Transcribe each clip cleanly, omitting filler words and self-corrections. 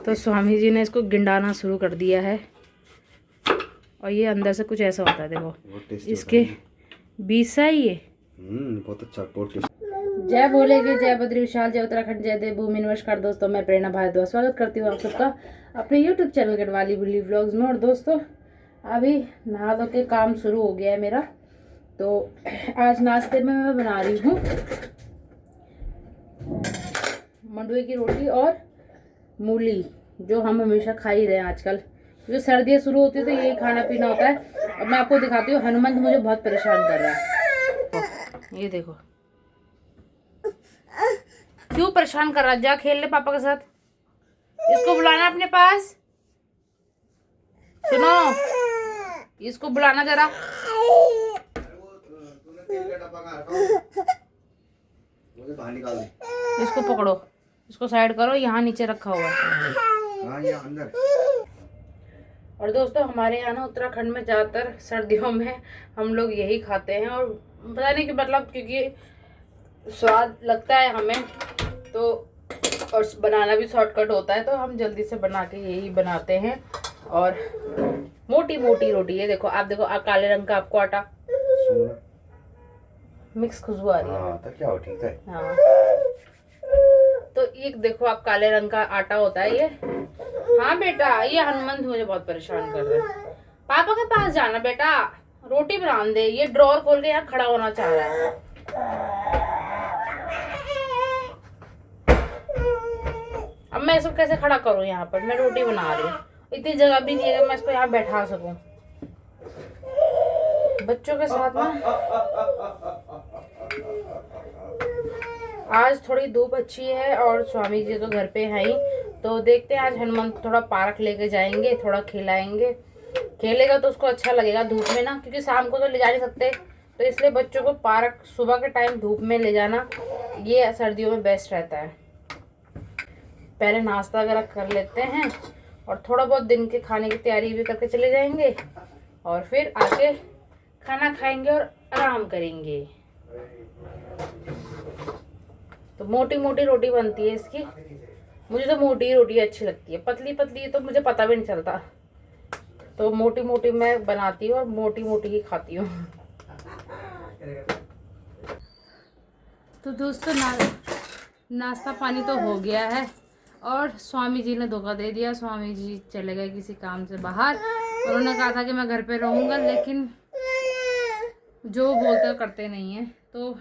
तो स्वामी जी ने इसको गिंडाना शुरू कर दिया है और ये अंदर से कुछ ऐसा होता है, देखो इसके बीच से ही ये बहुत अच्छा टेस्ट। जय भोले की जय बद्री विशाल, जय उत्तराखंड, जय देवभूमि। नमस्कार दोस्तों, मैं प्रेरणा भारद्वाज स्वागत करती हूँ आप सबका अपने यूट्यूब चैनल गढ़वाली बुल्ली व्लॉग्स में। और दोस्तों अभी नहा धो के काम शुरू हो गया है मेरा। तो आज नाश्ते में मैं बना रही हूँ मंडुए की रोटी और मूली, जो हम हमेशा खा ही रहे हैं आजकल, क्योंकि सर्दियाँ शुरू होती है तो यही खाना पीना होता है। अब मैं आपको दिखाती हूँ, हनुमंत मुझे बहुत परेशान कर रहा है। ये देखो क्यों परेशान कर रहा है। जा खेल ले पापा के साथ, इसको बुलाना अपने पास। सुनो, इसको बुलाना जरा। इसको पकड़ो, इसको साइड करो, यहाँ नीचे रखा हुआ है अंदर। और दोस्तों हमारे यहाँ ना उत्तराखंड में ज़्यादातर सर्दियों में हम लोग यही खाते हैं। और पता नहीं कि मतलब क्योंकि स्वाद लगता है हमें तो, और बनाना भी शॉर्टकट होता है, तो हम जल्दी से बना के यही बनाते हैं। और मोटी मोटी रोटी है, देखो आप, देखो काले रंग का आपको आटा मिक्स खुशबू आ रही है। तो क्या हो, ठीक है। हाँ, तो एक देखो आप, काले रंग का आटा होता है ये। हाँ बेटा, ये हनुमंत मुझे बहुत परेशान कर रहा है। पापा के पास जाना बेटा, रोटी बना दे। ये ड्रॉर खोल के यहाँ खड़ा होना चाह रहा है। अब मैं इसको कैसे खड़ा करूँ यहाँ पर, मैं रोटी बना रही हूँ, इतनी जगह भी नहीं है कि मैं इसको यहाँ बैठा सकूं। बच्चों के साथ ना आज थोड़ी धूप अच्छी है और स्वामी जी तो घर पे हैं ही, तो देखते हैं आज हनुमंत थोड़ा पार्क लेके जाएंगे, थोड़ा खिलाएंगे। खेलेगा तो उसको अच्छा लगेगा धूप में ना, क्योंकि शाम को तो ले जा नहीं सकते, तो इसलिए बच्चों को पार्क सुबह के टाइम धूप में ले जाना ये सर्दियों में बेस्ट रहता है। पहले नाश्ता वगैरह कर लेते हैं और थोड़ा बहुत दिन के खाने की तैयारी भी करके चले जाएंगे, और फिर आके खाना खाएंगे और आराम करेंगे। तो मोटी मोटी रोटी बनती है इसकी। मुझे तो मोटी ही रोटी अच्छी लगती है, पतली पतली तो मुझे पता भी नहीं चलता। तो मोटी मोटी मैं बनाती हूँ और मोटी मोटी ही खाती हूँ। तो दोस्तों नाश्ता पानी तो हो गया है और स्वामी जी ने धोखा दे दिया। स्वामी जी चले गए किसी काम से बाहर। उन्होंने कहा था कि मैं घर पे रहूँगा, लेकिन जो बोलते करते नहीं हैं, तो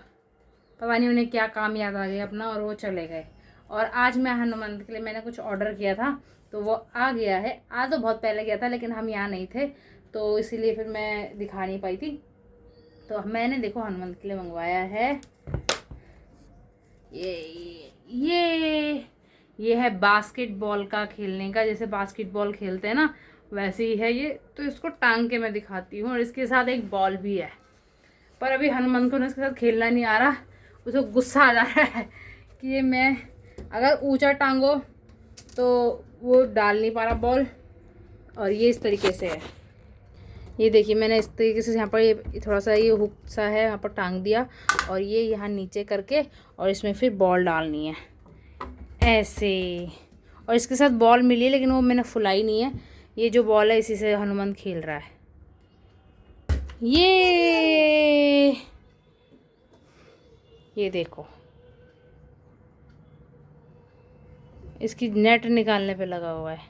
पता नहीं उन्हें क्या काम याद आ गया अपना, और वो चले गए। और आज मैं हनुमंत के लिए मैंने कुछ ऑर्डर किया था, तो वो आ गया है। आज तो बहुत पहले गया था, लेकिन हम यहाँ नहीं थे, तो इसीलिए फिर मैं दिखा नहीं पाई थी। तो मैंने देखो हनुमंत के लिए मंगवाया है ये है बास्केटबॉल का खेलने का, जैसे बास्केटबॉल खेलते हैं ना वैसे ही है ये। तो इसको टांग के मैं दिखाती हूँ, और इसके साथ एक बॉल भी है। पर अभी हनुमंत को ना इसके साथ खेलना नहीं आ रहा, उसे गुस्सा आ जा रहा है कि ये मैं अगर ऊंचा टांगो तो वो डाल नहीं पा रहा बॉल। और ये इस तरीके से है, ये देखिए मैंने इस तरीके से यहाँ पर ये थोड़ा सा ये हुक सा है, यहाँ पर टांग दिया, और ये यहाँ नीचे करके और इसमें फिर बॉल डालनी है ऐसे। और इसके साथ बॉल मिली है, लेकिन वो मैंने फुलाई नहीं है। ये जो बॉल है इसी से हनुमंत खेल रहा है। ये देखो, इसकी नेट निकालने पे लगा हुआ है।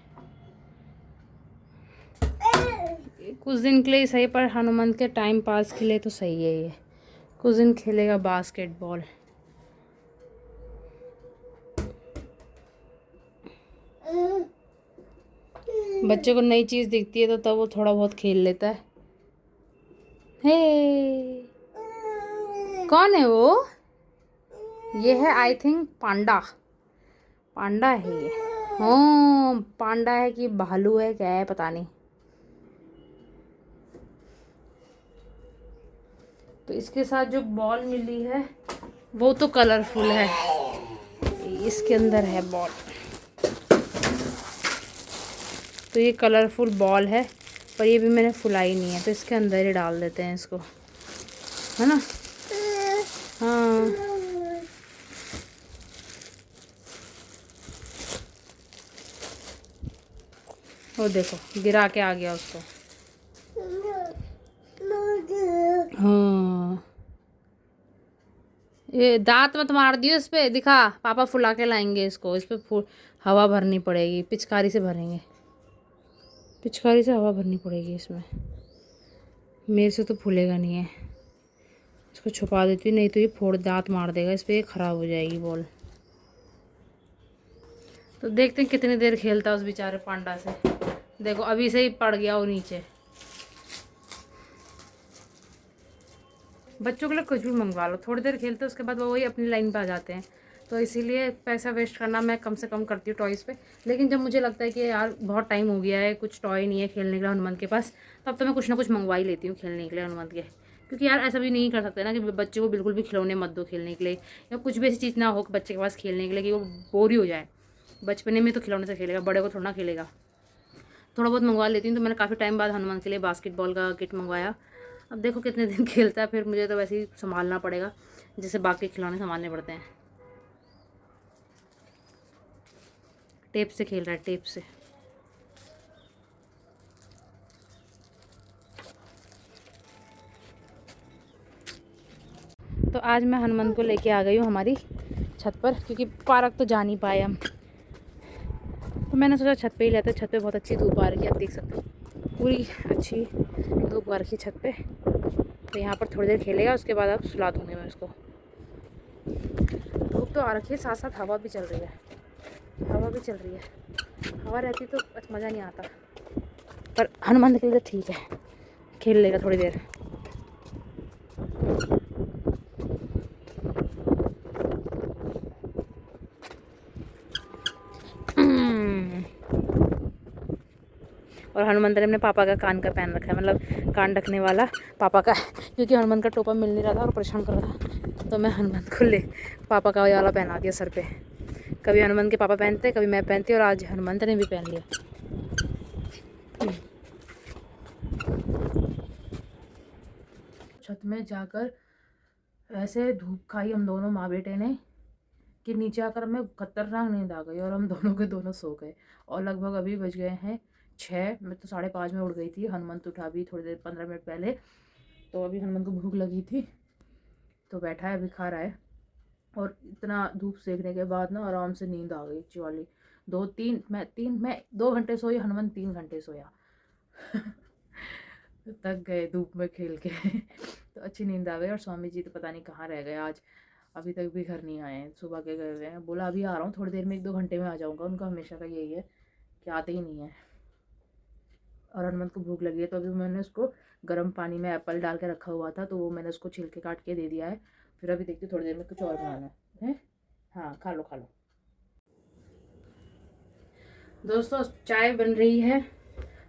कुछ दिन के लिए सही, पर हनुमंत के टाइम पास के लिए तो सही है ये। कुछ दिन खेलेगा बास्केटबॉल। बच्चे को नई चीज़ दिखती है तो तब वो थोड़ा बहुत खेल लेता है। हे, कौन है वो? ये है आई थिंक पांडा। पांडा है ये। हाँ, पांडा है कि भालू है, क्या है पता नहीं। तो इसके साथ जो बॉल मिली है वो तो कलरफुल है, इसके अंदर है बॉल। तो ये कलरफुल बॉल है, पर ये भी मैंने फुलाई नहीं है, तो इसके अंदर ही डाल देते हैं इसको, है ना। हाँ, वो देखो गिरा के आ गया उसको। हाँ, ये दांत मत मार दियो इस पे, दिखा पापा फुला के लाएंगे इसको। इस पे हवा भरनी पड़ेगी, पिचकारी से भरेंगे, पिचकारी से हवा भरनी पड़ेगी इसमें। मेरे से तो फूलेगा नहीं है, इसको छुपा देती हूँ, नहीं तो ये फोड़ दांत मार देगा इस पर, ये ख़राब हो जाएगी बॉल। तो देखते हैं कितनी देर खेलता है उस बेचारे पांडा से। देखो अभी से ही पड़ गया वो नीचे। बच्चों के लिए कुछ भी मंगवा लो, थोड़ी देर खेलते हैं उसके बाद वो वही अपनी लाइन पे आ जाते हैं। तो इसीलिए पैसा वेस्ट करना मैं कम से कम करती हूँ टॉयज़ पे। लेकिन जब मुझे लगता है कि यार बहुत टाइम हो गया है, कुछ टॉय नहीं है खेलने के लिए हनुमान के पास, तब तो मैं कुछ ना कुछ मंगवा ही लेती हूँ खेलने के लिए हनुमान के। क्योंकि यार ऐसा भी नहीं कर सकते ना कि बच्चे को बिल्कुल भी खिलौने मत दो खेलने के लिए, या कुछ भी ऐसी चीज़ ना हो बच्चे के पास खेलने के लिए कि वो बोर ही हो जाए। बचपने में तो खिलौने से खेलेगा, बड़े को थोड़ा ना खेलेगा। थोड़ा बहुत मंगवा लेती हूँ। तो मैंने काफ़ी टाइम बाद हनुमान के लिए बास्केटबॉल का किट मंगवाया। अब देखो कितने दिन खेलता है, फिर मुझे तो वैसे ही संभालना पड़ेगा जैसे बाकी खिलौने संभालने पड़ते हैं। टेप से खेल रहा है, टेप से। तो आज मैं हनुमान को लेके आ गई हूँ हमारी छत पर, क्योंकि पार्क तो जा नहीं पाए हम। तो मैंने सोचा छत पे ही लेते, छत पे बहुत अच्छी धूप आ रही है, आप देख सकते हो पूरी अच्छी धूप आ रखी है छत पे। तो यहाँ पर थोड़ी देर खेलेगा, उसके बाद अब सुला दूँगी मैं उसको। धूप तो आ रखी है, साथ साथ हवा भी चल रही है, हवा भी चल रही है। हवा रहती तो मज़ा नहीं आता, पर हनुमान के लिए तो ठीक है, खेल लेगा थोड़ी देर। और हनुमान ने अपने पापा का कान का पहन रखा है, मतलब कान ढकने वाला पापा का, क्योंकि हनुमान का टोपा मिल नहीं रहा था और परेशान कर रहा था। तो मैं हनुमान को पापा का वाला पहना दिया सर पे। कभी हनुमान के पापा पहनते, कभी मैं पहनती, और आज हनुमंत ने भी पहन लिया। छत में जाकर ऐसे धूप खाई हम दोनों माँ बेटे ने कि नीचे आकर हमें खतरनाक नींद आ गई और हम दोनों के दोनों सो गए। और लगभग अभी बज गए हैं 6। मैं तो 5:30 में उठ गई थी, हनुमंत उठा भी थोड़ी देर 15 मिनट पहले। तो अभी हनुमंत को भूख लगी थी तो बैठा है, अभी खा रहा है। और इतना धूप सेकने के बाद ना आराम से नींद आ गई अच्छी वाली। 2 घंटे सोई, हनुमंत 3 घंटे सोया। थक गए धूप में खेल के। तो अच्छी नींद आ गई। और स्वामी जी तो पता नहीं कहाँ रह गए आज, अभी तक भी घर नहीं आए हैं, सुबह के गए हुए हैं। बोला अभी आ रहा हूँ थोड़ी देर में, 1-2 घंटे में आ जाऊँगा। उनका हमेशा का यही है कि आते ही नहीं है। और हनुमंत को भूख लगी है, तो अभी मैंने उसको गर्म पानी में एप्पल डाल के रखा हुआ था, तो वो मैंने उसको छिलके काट के दे दिया है। फिर अभी देखती हूँ थोड़ी देर में कुछ और बनाना है। हाँ खा लो खा लो। दोस्तों चाय बन रही है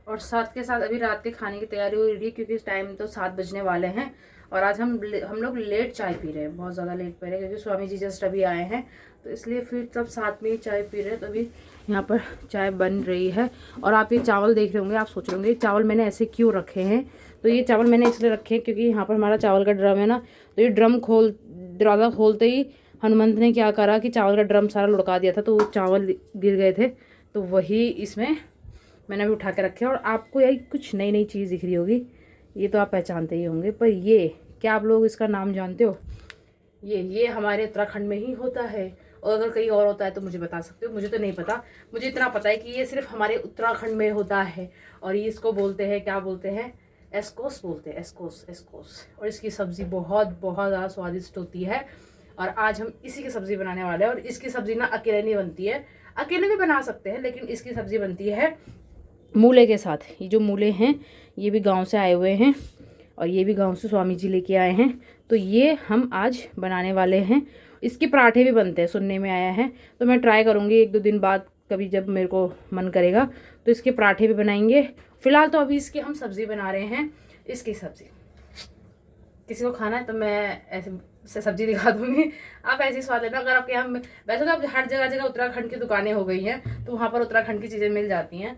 और साथ के साथ अभी रात के खाने की तैयारी हो रही है, क्योंकि इस टाइम तो 7 बजने वाले हैं। और आज हम लोग लेट चाय पी रहे हैं, बहुत ज़्यादा लेट पी रहे हैं, क्योंकि स्वामी जी जस्ट अभी आए हैं, तो इसलिए फिर सब साथ में ही चाय पी रहे हैं। तो अभी यहाँ पर चाय बन रही है। और आप ये चावल देख रहे होंगे, आप सोच रहे होंगे चावल मैंने ऐसे क्यों रखे हैं। तो ये चावल मैंने इसलिए रखे हैं क्योंकि यहाँ पर हमारा चावल का ड्रम है ना, तो ये दरवाज़ा खोलते ही हनुमंत ने क्या करा कि चावल का ड्रम सारा लुढ़का दिया था, तो वो चावल गिर गए थे, तो वही इसमें मैंने भी उठा के रखे। और आपको यही कुछ नई नई चीज़ दिख रही होगी, ये तो आप पहचानते ही होंगे, पर ये क्या आप लोग इसका नाम जानते हो? ये हमारे उत्तराखंड में ही होता है, और अगर कहीं और होता है तो मुझे बता सकते हो, मुझे तो नहीं पता। मुझे इतना पता है कि ये सिर्फ हमारे उत्तराखंड में होता है। और ये इसको बोलते हैं, क्या बोलते हैं, एस्कोस बोलते हैं, एस्कोस। और इसकी सब्ज़ी बहुत बहुत ज़्यादा स्वादिष्ट होती है। और आज हम इसी की सब्ज़ी बनाने वाले हैं। और इसकी सब्ज़ी ना अकेले नहीं बनती है, अकेले भी बना सकते हैं, लेकिन इसकी सब्ज़ी बनती है मूले के साथ। ये जो मूले हैं ये भी गांव से आए हुए हैं, और ये भी गांव से स्वामी जी लेके आए हैं। तो ये हम आज बनाने वाले हैं। इसके पराठे भी बनते हैं, सुनने में आया है। तो मैं ट्राई करूँगी 1-2 दिन बाद, कभी जब मेरे को मन करेगा तो इसके पराठे भी बनाएंगे। फ़िलहाल तो अभी इसकी हम सब्ज़ी बना रहे हैं। इसकी सब्ज़ी किसी को खाना है तो मैं ऐसे सब्ज़ी दिखा दूँगी, आप ऐसी स्वाद लेना। अगर आपके यहाँ, वैसे तो अब हर जगह उत्तराखंड की दुकानें हो गई हैं, तो वहाँ पर उत्तराखंड की चीज़ें मिल जाती हैं।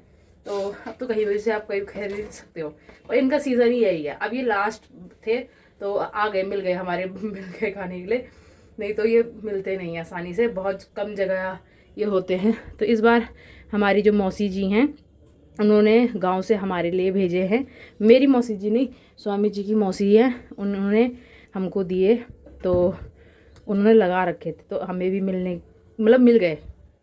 तो अब तो कहीं भी से आप कहीं खरीद सकते हो, और इनका सीज़न ही यही है। अब ये लास्ट थे तो आ गए, मिल गए खाने के लिए, नहीं तो ये मिलते नहीं आसानी से, बहुत कम जगह ये होते हैं। तो इस बार हमारी जो मौसी जी हैं उन्होंने गांव से हमारे लिए भेजे हैं। मेरी मौसी जी नहीं, स्वामी जी की मौसी है, उन्होंने हमको दिए। तो उन्होंने लगा रखे थे तो हमें भी मिल गए।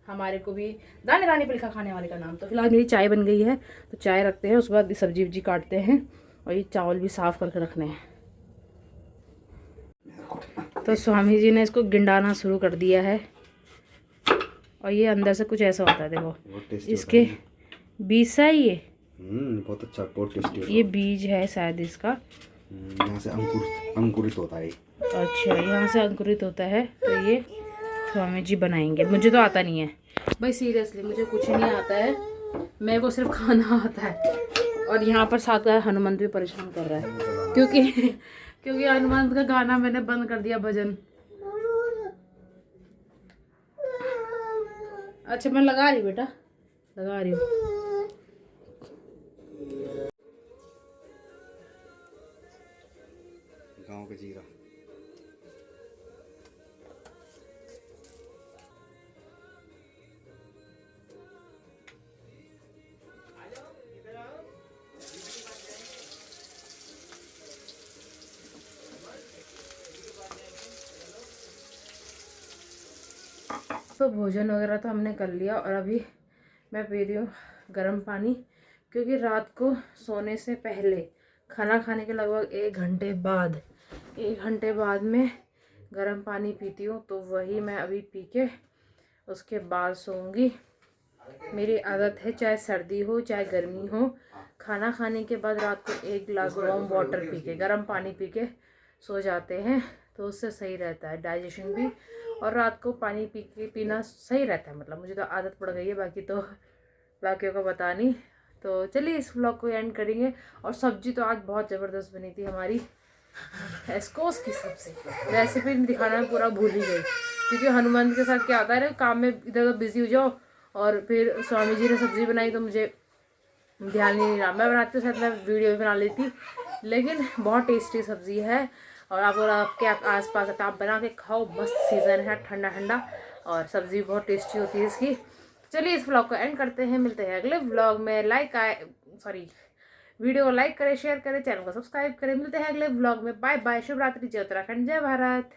हमारे को भी दाने दाने पे लिखा खाने वाले का नाम। तो फिलहाल मेरी चाय बन गई है, तो चाय रखते हैं, उसके बाद सब्जी वब्जी काटते हैं और ये चावल भी साफ़ करके रखने हैं। तो स्वामी जी ने इसको गिंडाना शुरू कर दिया है और ये अंदर से कुछ ऐसा होता है, देखो इसके बीज सा ही ये। बहुत अच्छा, बहुत टेस्टी। ये बीज है शायद इसका। यहाँ से अंकुरित होता है। अच्छा, यहाँ से अंकुरित होता है। तो ये स्वामी जी बनाएंगे। मुझे तो आता नहीं है भाई, सीरियसली मुझे कुछ नहीं आता है, मेरे को सिर्फ खाना आता है। और यहाँ पर साथ का हनुमंत भी परेशान कर रहा है क्योंकि हनुमंत का गाना मैंने बंद कर दिया, भजन। अच्छा मैं लगा रही बेटा, लगा रही हूँ। गाँव का जीरा। तो भोजन वगैरह तो हमने कर लिया और अभी मैं पी रही हूँ गर्म पानी, क्योंकि रात को सोने से पहले खाना खाने के लगभग 1 घंटे बाद में गर्म पानी पीती हूँ। तो वही मैं अभी पी के उसके बाद सोऊंगी। मेरी आदत है, चाहे सर्दी हो चाहे गर्मी हो, खाना खाने के बाद रात को 1 गिलास वार्म वाटर पी के, गर्म पानी पी के सो जाते हैं। तो उससे सही रहता है डाइजेशन भी, और रात को पानी पीना सही रहता है। मतलब मुझे तो आदत पड़ गई है, बाकी तो बाकियों का पता नहीं। तो चलिए इस व्लॉग को एंड करेंगे। और सब्जी तो आज बहुत ज़बरदस्त बनी थी हमारी, एस्कोस की सब्जी। रेसिपी दिखाना मैं पूरा भूल ही गई, क्योंकि हनुमान के साथ क्या होता है ना, काम में इधर उधर बिजी हो जाओ और फिर स्वामी जी ने सब्ज़ी बनाई तो मुझे ध्यान ही नहीं रहा। मैं बनाती हूँ, शायद मैं वीडियो भी बना लेती, लेकिन बहुत टेस्टी सब्ज़ी है। और आप आपके आसपास है तो आप बना के खाओ, मस्त सीज़न है, ठंडा ठंडा, और सब्ज़ी बहुत टेस्टी होती है इसकी। चलिए इस व्लॉग को एंड करते हैं, मिलते हैं अगले व्लॉग में। वीडियो को लाइक करें, शेयर करें, चैनल को सब्सक्राइब करें। मिलते हैं अगले व्लॉग में। बाय बाय, शुभ रात्रि, जय उत्तराखंड, जय भारत।